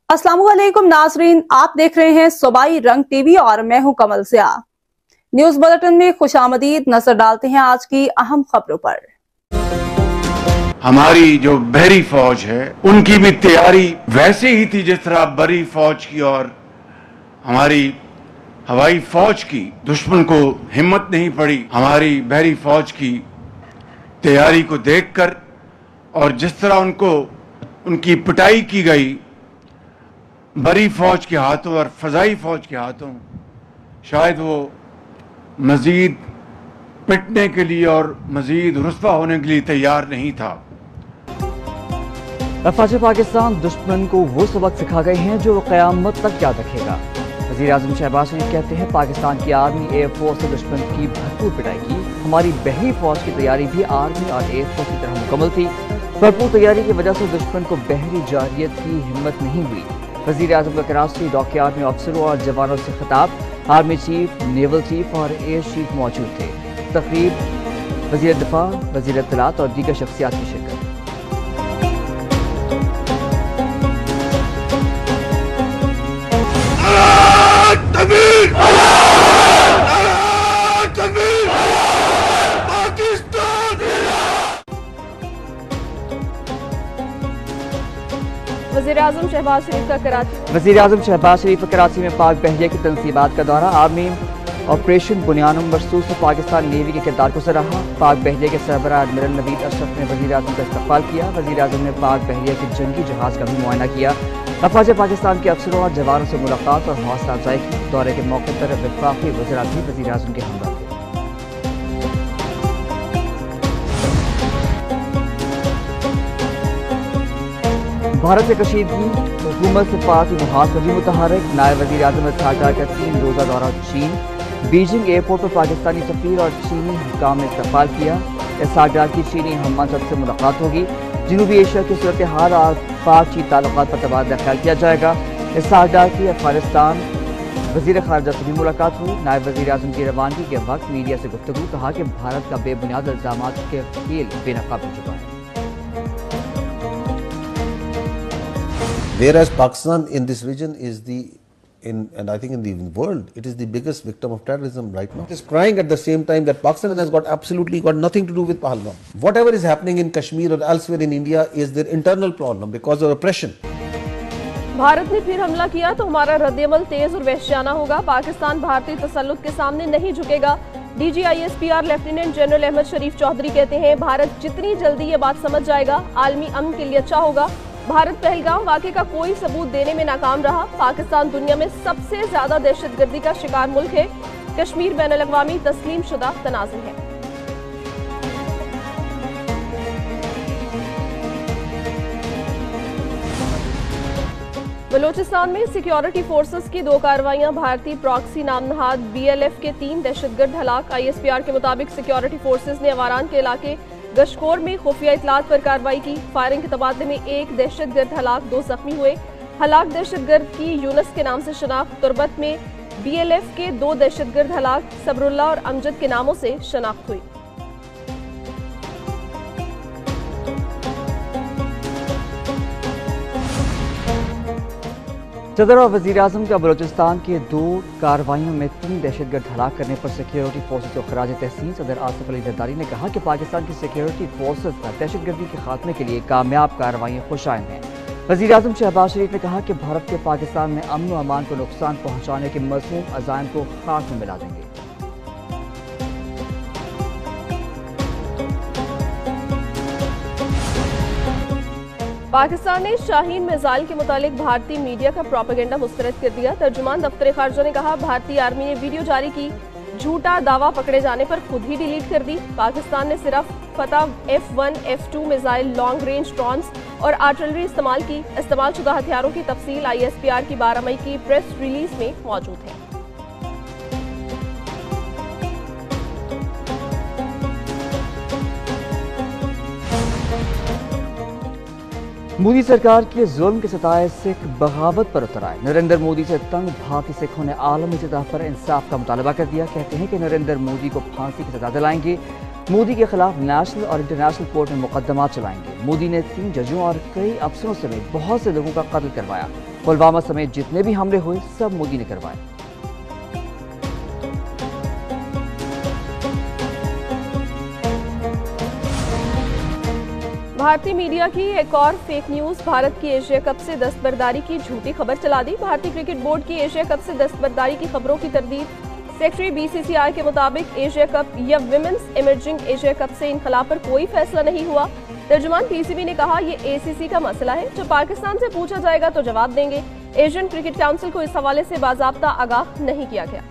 अस्सलामुअलैकुम नाजरीन, आप देख रहे हैं सूबाई रंग टीवी और मैं हूं कमल सिया। न्यूज बुलेटिन में खुशामदीद। नजर डालते हैं आज की अहम खबरों पर। हमारी जो बहरी फौज है उनकी भी तैयारी वैसे ही थी जिस तरह बरी फौज की, और हमारी हवाई फौज की दुश्मन को हिम्मत नहीं पड़ी हमारी बहरी फौज की तैयारी को देखकर, और जिस तरह उनकी पिटाई की गई बरी फौज के हाथों और फजाई फौज के हाथों, शायद वो मजीद पिटने के लिए और मजीद रुस्वा होने के लिए तैयार नहीं था। फौज पाकिस्तान दुश्मन को वो सबक सिखा गए हैं जो वो क़यामत तक याद रखेगा। वज़ीर आज़म शहबाज शरीफ कहते हैं, पाकिस्तान की आर्मी एयरफोर्स ने दुश्मन की भरपूर पिटाई की। हमारी बहरी फौज की तैयारी भी आर्मी और एयरफोर्स की तरह मुकम्मल थी। भरपूर तैयारी की वजह से दुश्मन को बहरी जारियत की हिम्मत नहीं हुई। वज़ीर आज़म का कराची डॉकयार्ड में अफसरों और जवानों से खिताब। आर्मी चीफ, नेवल चीफ और एयर चीफ मौजूद थे। तकरीब वज़ीर दिफा, वज़ीर इत्तलात और दीगर शख्सियात की शिरकत। वज़ीर आज़म शहबाज शरीफ का कराची। वज़ीर आज़म शहबाज शरीफ का कराची में पाक बहरिया की तनसीबात का दौरा। आर्मी ऑपरेशन बुनियानुम मरसूस से पाकिस्तान नेवी के किरदार को सराहा। पाक बहरिया के सरबराह एडमिरल नवीद अशरफ ने वज़ीर आज़म का इस्तकबाल किया। वज़ीर आज़म ने पाक बहरिया के जंगी जहाज़ का भी मुआयना किया। फौज पाकिस्तान के अफसरों और जवानों से मुलाकात और हौसला अफजाई की। दौरे के मौके पर वफाकी वज़ीर भी वज़ीर आज़म के हमदर्द थे। भारत से कशीदगी, हुकूमत से पाक मुहाज में भी मुतहरक। नायब वज़ीर आज़म इस्हाक़ का 3 रोज़ा दौरा चीन। बीजिंग एयरपोर्ट पर पाकिस्तानी सफ़ीर और चीनी हुकाम ने इस्तकबाल किया। इस्हाक़ की चीनी हममंसब से मुलाकात होगी। जनूबी एशिया की सूरत हाल और पाक चीन ताल्लुकात पर तबादला ख्याल किया जाएगा। इस्हाक़ की अफ़गानिस्तान वज़ीर ख़ारिजा से भी मुलाकात हुई। नायब वज़ीर आज़म की रवानगी के वक्त मीडिया से गुफ्तगू, कहा कि भारत का बेबुनियाद इल्ज़ामात के खेल बेनकाब हो चुका है। Whereas Pakistan in this region is and I think in the world, it is the biggest victim of terrorism right now. It is crying at the same time that Pakistan has absolutely got nothing to do with Pahalgam. Whatever is happening in Kashmir or elsewhere in India is their internal problem because of oppression. Bharat ने फिर हमला किया तो हमारा रद्देअमल तेज और वहशियाना होगा। पाकिस्तान भारतीय तसल्लुत के सामने नहीं झुकेगा। DGISPR लेफ्टिनेंट जनरल अहमद शरीफ चौधरी कहते हैं, भारत जितनी जल्दी ये बात समझ जाएगा, आलमी अमन के लिए अच्छा होगा। भारत पहलगाम वाक़े का कोई सबूत देने में नाकाम रहा। पाकिस्तान दुनिया में सबसे ज्यादा दहशतगर्दी का शिकार मुल्क है। कश्मीर बैनुल-अक़वामी तस्लीम शुदा तनाज़ुर है। बलोचिस्तान में सिक्योरिटी फोर्सेस की 2 कार्रवाइयां। भारतीय प्रॉक्सी नाम नहाद BLF के 3 दहशतगर्द हलाक। ISPR के मुताबिक सिक्योरिटी फोर्सेस ने अवारान के इलाके गशकोर में खुफिया इतलात पर कार्रवाई की। फायरिंग के तबादले में 1 दहशतगर्द हलाक, 2 जख्मी हुए। हलाक दहशतगर्द की यूनस के नाम से शनाख्त। तुरबत में BLF के 2 दहशतगर्द हलाक सबरुल्ला और अमजद के नामों से शनाख्त हुई। सदर और वज़ीर आज़म का बलोचिस्तान के 2 कार्रवाइयों में 3 दहशतगर्द हलाक करने पर सिक्योरिटी फोर्सेज को खराज तहसीन। सदर आसिफ अली जरदारी ने कहा कि पाकिस्तान की सिक्योरिटी फोर्सेज का दहशतगर्दी के खात्मे के लिए कामयाब कार्रवाइयाँ खुशाइन हैं। वज़ीर आज़म शहबाज शरीफ ने कहा कि भारत के पाकिस्तान में अमन व अमान को नुकसान पहुँचाने के मज़मूम अज़ाइम को खाक में मिला देंगे। पाकिस्तान ने शाहीन मिसाइल के मुतालिक भारतीय मीडिया का प्रोपेगेंडा मुस्तरद कर दिया। तर्जुमान दफ्तर खारजा ने कहा, भारतीय आर्मी ने वीडियो जारी की, झूठा दावा पकड़े जाने पर खुद ही डिलीट कर दी। पाकिस्तान ने सिर्फ फतह F1, F2 missile, long range drones और आर्टिलरी इस्तेमाल की। इस्तेमाल शुदा हथियारों की तफसील ISPR की 12 मई की प्रेस रिलीज में मौजूद है। मोदी सरकार के जुल्म के सताए सिख बगावत पर उतर आए। नरेंद्र मोदी से तंग भारतीय सिखों ने आलमी सतह पर इंसाफ का मुतालबा कर दिया। कहते हैं कि नरेंद्र मोदी को फांसी की सजा दिलाएंगे। मोदी के खिलाफ नेशनल और इंटरनेशनल कोर्ट में मुकदमा चलाएंगे। मोदी ने 3 जजों और कई अफसरों समेत बहुत से लोगों का कत्ल करवाया। पुलवामा समेत जितने भी हमले हुए सब मोदी ने करवाए। भारतीय मीडिया की एक और फेक न्यूज, भारत की एशिया कप से दस्तबरदारी की झूठी खबर चला दी। भारतीय क्रिकेट बोर्ड की एशिया कप से दस्तबरदारी की खबरों की तरदीद। सेक्रेटरी बीसीसीआई के मुताबिक एशिया कप या विमेंस इमर्जिंग एशिया कप से इनखला पर कोई फैसला नहीं हुआ। तर्जुमान पीसीबी ने कहा, ये एसीसी का मसला है, जो पाकिस्तान से पूछा जाएगा तो जवाब देंगे। एशियन क्रिकेट काउंसिल को इस हवाले से बाज़ाब्ता आगाह नहीं किया गया।